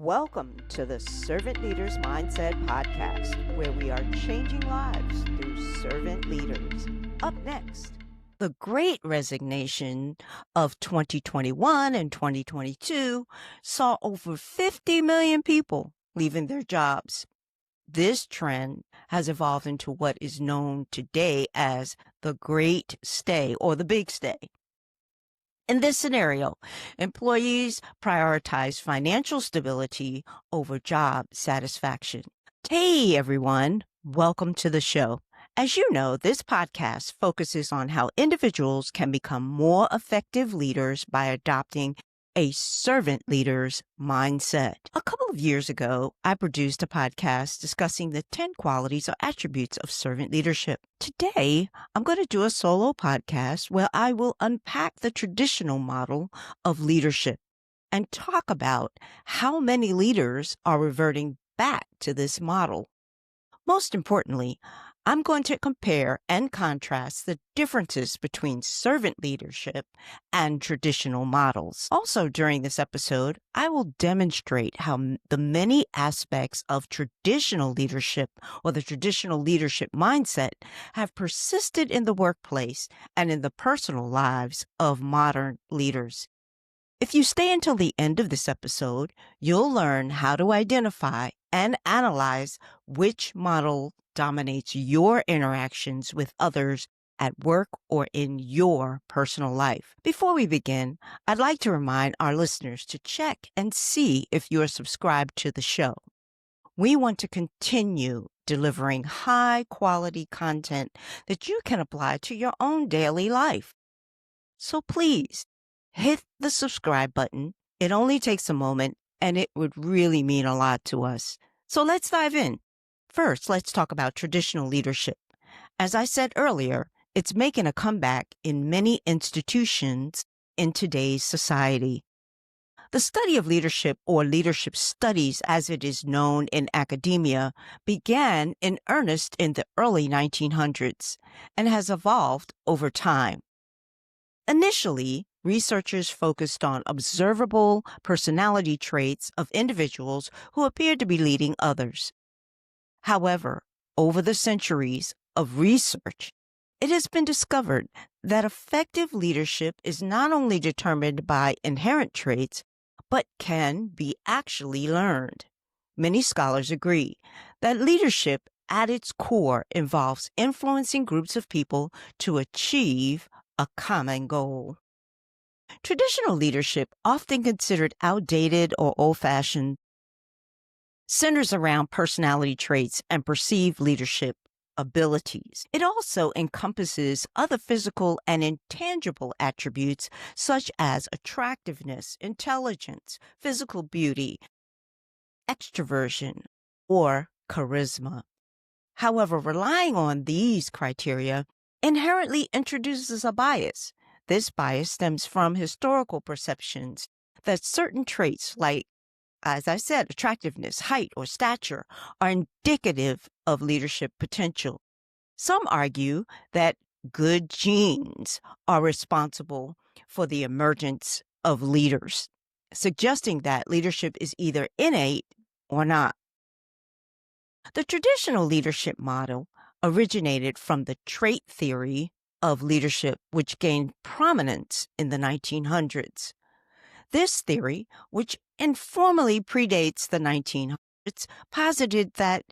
Welcome to the Servant Leaders Mindset Podcast, where we are changing lives through servant leaders. Up next, the Great Resignation of 2021 and 2022 saw over 50 million people leaving their jobs. This trend has evolved into what is known today as the Great Stay or the Big Stay. In this scenario, employees prioritize financial stability over job satisfaction. Hey, everyone. Welcome to the show. As you know, this podcast focuses on how individuals can become more effective leaders by adopting a servant leader's mindset. A couple of years ago, I produced a podcast discussing the 10 qualities or attributes of servant leadership. Today, I'm going to do a solo podcast where I will unpack the traditional model of leadership and talk about how many leaders are reverting back to this model. Most importantly, I'm going to compare and contrast the differences between servant leadership and traditional models. Also, during this episode, I will demonstrate how the many aspects of traditional leadership or the traditional leadership mindset have persisted in the workplace and in the personal lives of modern leaders. If you stay until the end of this episode, you'll learn how to identify and analyze which model dominates your interactions with others at work or in your personal life. Before we begin, I'd like to remind our listeners to check and see if you're subscribed to the show. We want to continue delivering high-quality content that you can apply to your own daily life. So please, hit the subscribe button. It only takes a moment, and it would really mean a lot to us. So let's dive in. First, let's talk about traditional leadership. As I said earlier, it's making a comeback in many institutions in today's society. The study of leadership, or leadership studies as it is known in academia, began in earnest in the early 1900s and has evolved over time. Initially, researchers focused on observable personality traits of individuals who appeared to be leading others. However, over the centuries of research, it has been discovered that effective leadership is not only determined by inherent traits, but can be actually learned. Many scholars agree that leadership at its core involves influencing groups of people to achieve a common goal. Traditional leadership, often considered outdated or old-fashioned, centers around personality traits and perceived leadership abilities. It also encompasses other physical and intangible attributes such as attractiveness, intelligence, physical beauty, extroversion, or charisma. However, relying on these criteria inherently introduces a bias. This bias stems from historical perceptions that certain traits like, as I said, attractiveness, height, or stature are indicative of leadership potential. Some argue that good genes are responsible for the emergence of leaders, suggesting that leadership is either innate or not. The traditional leadership model originated from the trait theory of leadership, which gained prominence in the 1900s. This theory, which informally predates the 1900s, posited that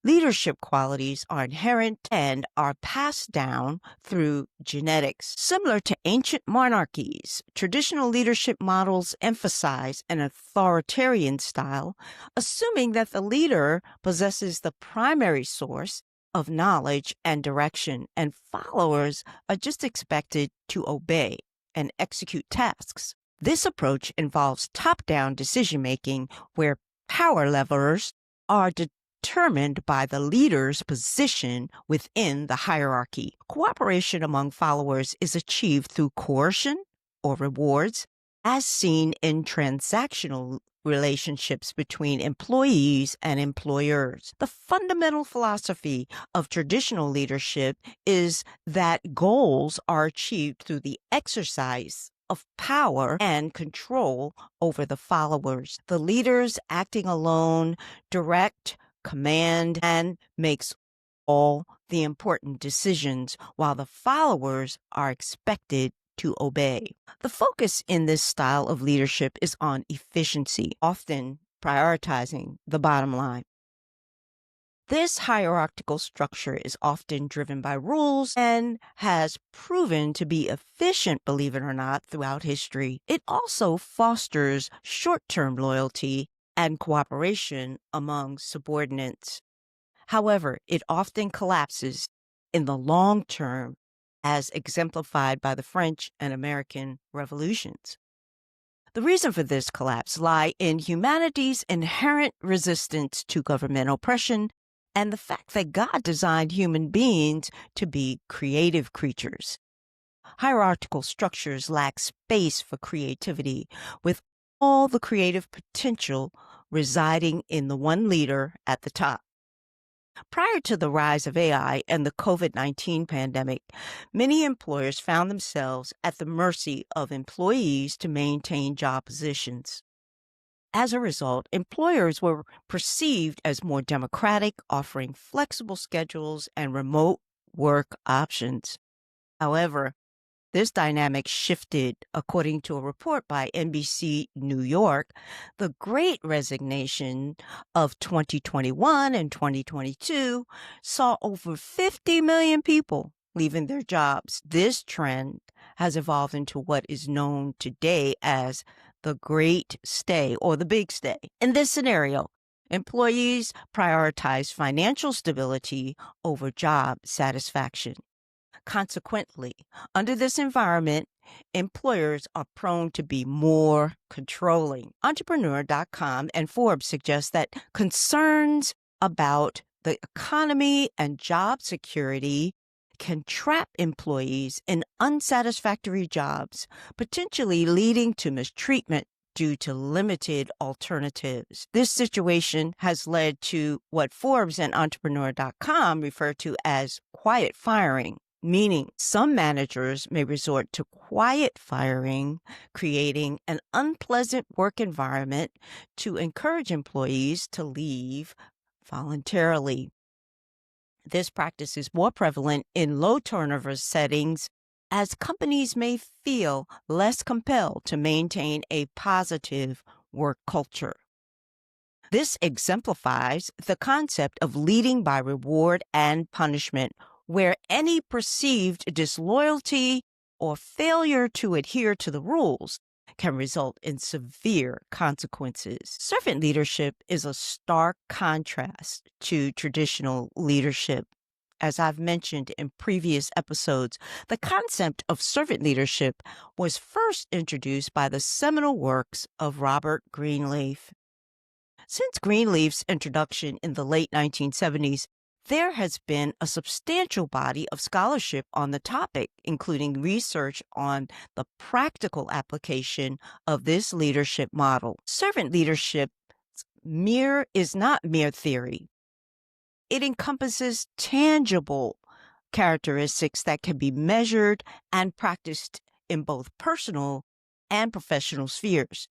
leadership qualities are inherent and are passed down through genetics. Similar to ancient monarchies, traditional leadership models emphasize an authoritarian style, assuming that the leader possesses the primary source of knowledge and direction, and followers are just expected to obey and execute tasks. This approach involves top-down decision-making where power levers are determined by the leader's position within the hierarchy. Cooperation among followers is achieved through coercion or rewards, as seen in transactional relationships between employees and employers. The fundamental philosophy of traditional leadership is that goals are achieved through the exercise of power and control over the followers. The leaders acting alone direct, command, and makes all the important decisions, while the followers are expected to obey. The focus in this style of leadership is on efficiency, often prioritizing the bottom line. This hierarchical structure is often driven by rules and has proven to be efficient, believe it or not, throughout history. It also fosters short-term loyalty and cooperation among subordinates. However, it often collapses in the long term, as exemplified by the French and American revolutions. The reason for this collapse lie in humanity's inherent resistance to government oppression and the fact that God designed human beings to be creative creatures. Hierarchical structures lack space for creativity, with all the creative potential residing in the one leader at the top. Prior to the rise of AI and the COVID-19 pandemic, many employers found themselves at the mercy of employees to maintain job positions. As a result, employers were perceived as more democratic, offering flexible schedules and remote work options. However, this dynamic shifted, according to a report by NBC New York. The Great Resignation of 2021 and 2022 saw over 50 million people leaving their jobs. This trend has evolved into what is known today as the Great Stay or the Big Stay. In this scenario, employees prioritize financial stability over job satisfaction. Consequently, under this environment, employers are prone to be more controlling. Entrepreneur.com and Forbes suggest that concerns about the economy and job security can trap employees in unsatisfactory jobs, potentially leading to mistreatment due to limited alternatives. This situation has led to what Forbes and Entrepreneur.com refer to as quiet firing, meaning some managers may resort to quiet firing, creating an unpleasant work environment to encourage employees to leave voluntarily. This practice is more prevalent in low turnover settings, as companies may feel less compelled to maintain a positive work culture. This exemplifies the concept of leading by reward and punishment, where any perceived disloyalty or failure to adhere to the rules can result in severe consequences. Servant leadership is a stark contrast to traditional leadership. As I've mentioned in previous episodes, the concept of servant leadership was first introduced by the seminal works of Robert Greenleaf. Since Greenleaf's introduction in the late 1970s, there has been a substantial body of scholarship on the topic, including research on the practical application of this leadership model. Servant leadership is not mere theory. It encompasses tangible characteristics that can be measured and practiced in both personal and professional spheres.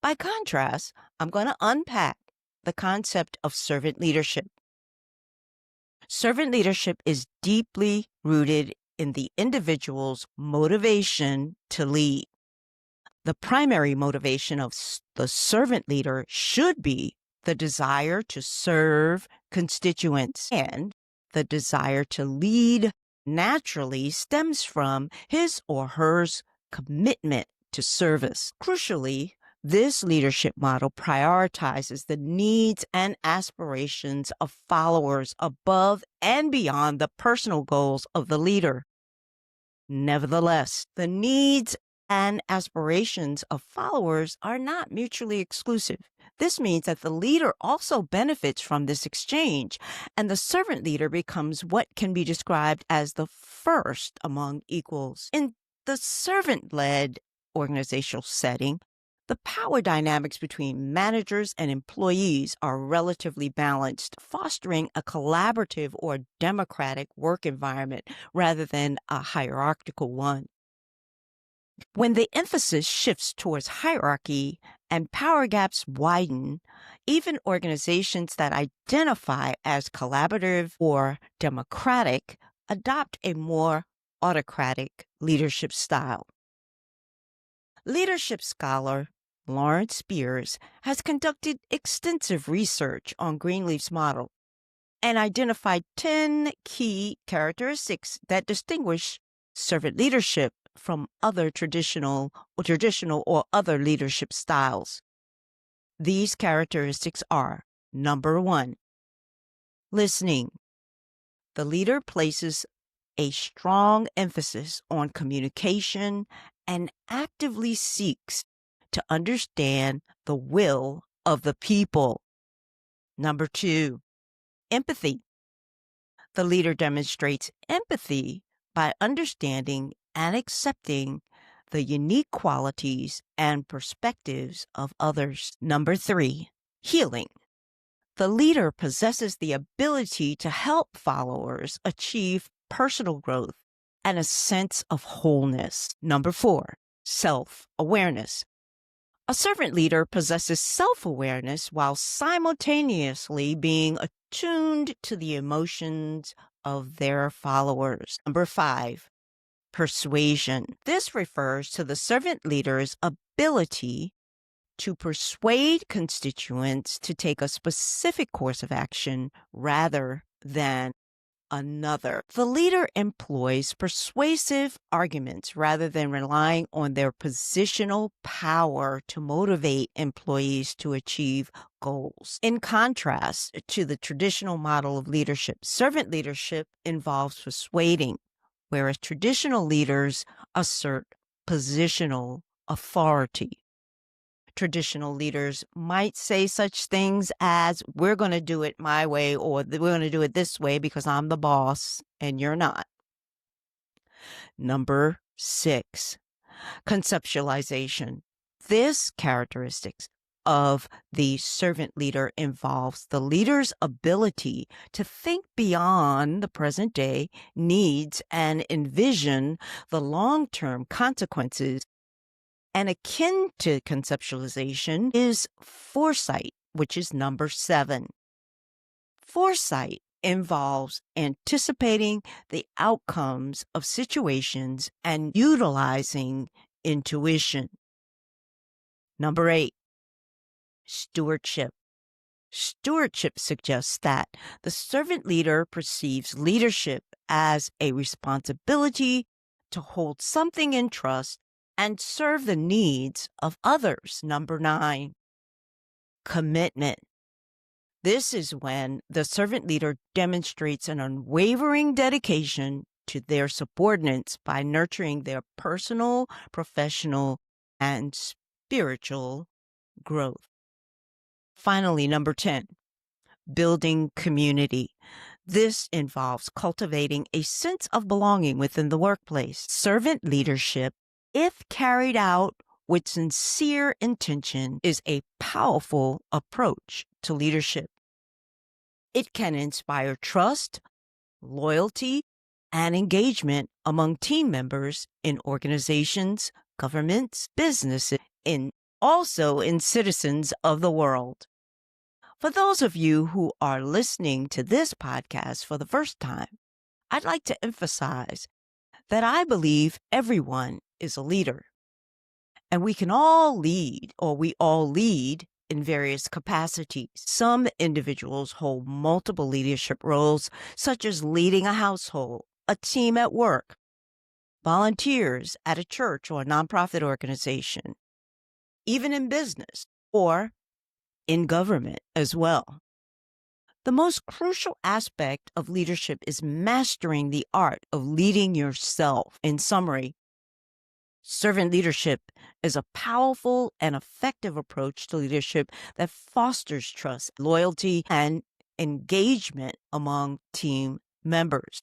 By contrast, I'm going to unpack the concept of servant leadership. Servant leadership is deeply rooted in the individual's motivation to lead. The primary motivation of the servant leader should be the desire to serve constituents, and the desire to lead naturally stems from his or her commitment to service. Crucially, this leadership model prioritizes the needs and aspirations of followers above and beyond the personal goals of the leader. Nevertheless, the needs and aspirations of followers are not mutually exclusive. This means that the leader also benefits from this exchange, and the servant leader becomes what can be described as the first among equals. In the servant-led organizational setting, the power dynamics between managers and employees are relatively balanced, fostering a collaborative or democratic work environment rather than a hierarchical one. When the emphasis shifts towards hierarchy and power gaps widen, even organizations that identify as collaborative or democratic adopt a more autocratic leadership style. Leadership scholar Lawrence Spears has conducted extensive research on Greenleaf's model and identified 10 key characteristics that distinguish servant leadership from other traditional or other leadership styles. These characteristics are: number 1, listening. The leader places a strong emphasis on communication and actively seeks to understand the will of the people. Number 2, empathy. The leader demonstrates empathy by understanding and accepting the unique qualities and perspectives of others. Number 3, healing. The leader possesses the ability to help followers achieve personal growth and a sense of wholeness. Number 4, self-awareness. A servant leader possesses self-awareness while simultaneously being attuned to the emotions of their followers. Number 5, persuasion. This refers to the servant leader's ability to persuade constituents to take a specific course of action rather than another. The leader employs persuasive arguments rather than relying on their positional power to motivate employees to achieve goals. In contrast to the traditional model of leadership, servant leadership involves persuading, whereas traditional leaders assert positional authority. Traditional leaders might say such things as, we're going to do it my way, or we're going to do it this way because I'm the boss and you're not. Number 6, conceptualization. This characteristic of the servant leader involves the leader's ability to think beyond the present day needs and envision the long-term consequences. And akin to conceptualization is foresight, which is number 7. Foresight involves anticipating the outcomes of situations and utilizing intuition. Number 8, stewardship. Stewardship suggests that the servant leader perceives leadership as a responsibility to hold something in trust and serve the needs of others. Number 9, commitment. This is when the servant leader demonstrates an unwavering dedication to their subordinates by nurturing their personal, professional, and spiritual growth. Finally, number 10, building community. This involves cultivating a sense of belonging within the workplace. Servant leadership, if carried out with sincere intention, is a powerful approach to leadership. It can inspire trust, loyalty, and engagement among team members in organizations, governments, businesses, and also in citizens of the world. For those of you who are listening to this podcast for the first time, I'd like to emphasize that I believe everyone is a leader. And we can all lead, or we all lead in various capacities. Some individuals hold multiple leadership roles, such as leading a household, a team at work, volunteers at a church or a nonprofit organization, even in business or in government as well. The most crucial aspect of leadership is mastering the art of leading yourself. In summary, servant leadership is a powerful and effective approach to leadership that fosters trust, loyalty, and engagement among team members.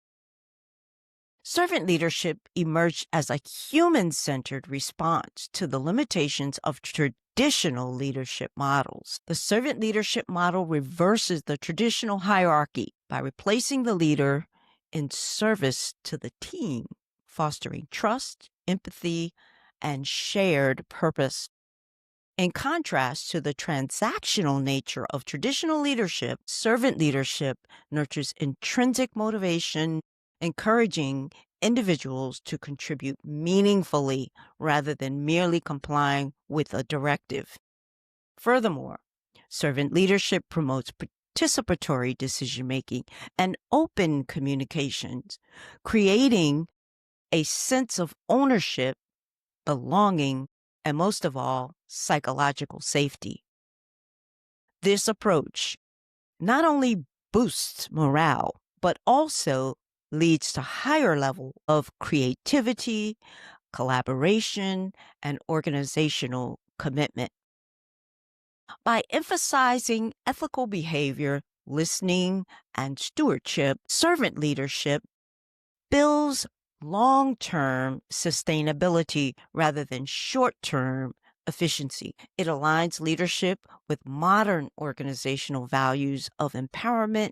Servant leadership emerged as a human-centered response to the limitations of traditional leadership models. The servant leadership model reverses the traditional hierarchy by replacing the leader in service to the team, fostering trust, empathy, and shared purpose. In contrast to the transactional nature of traditional leadership, servant leadership nurtures intrinsic motivation, encouraging individuals to contribute meaningfully rather than merely complying with a directive. Furthermore, servant leadership promotes participatory decision-making and open communications, creating a sense of ownership, belonging, and most of all, psychological safety. This approach not only boosts morale, but also leads to higher level of creativity, collaboration, and organizational commitment. By emphasizing ethical behavior, listening, and stewardship, servant leadership builds long-term sustainability rather than short-term efficiency. It aligns leadership with modern organizational values of empowerment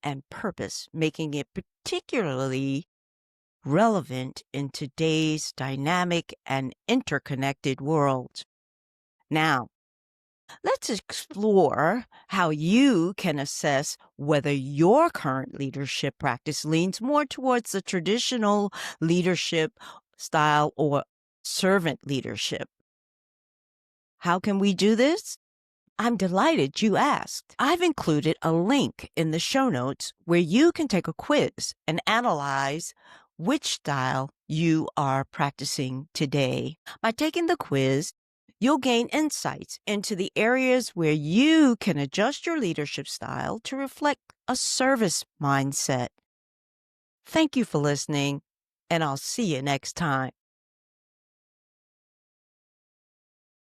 and purpose, making it particularly relevant in today's dynamic and interconnected world. Now, let's explore how you can assess whether your current leadership practice leans more towards the traditional leadership style or servant leadership. How can we do this? I'm delighted you asked. I've included a link in the show notes where you can take a quiz and analyze which style you are practicing today. By taking the quiz, you'll gain insights into the areas where you can adjust your leadership style to reflect a service mindset. Thank you for listening, and I'll see you next time.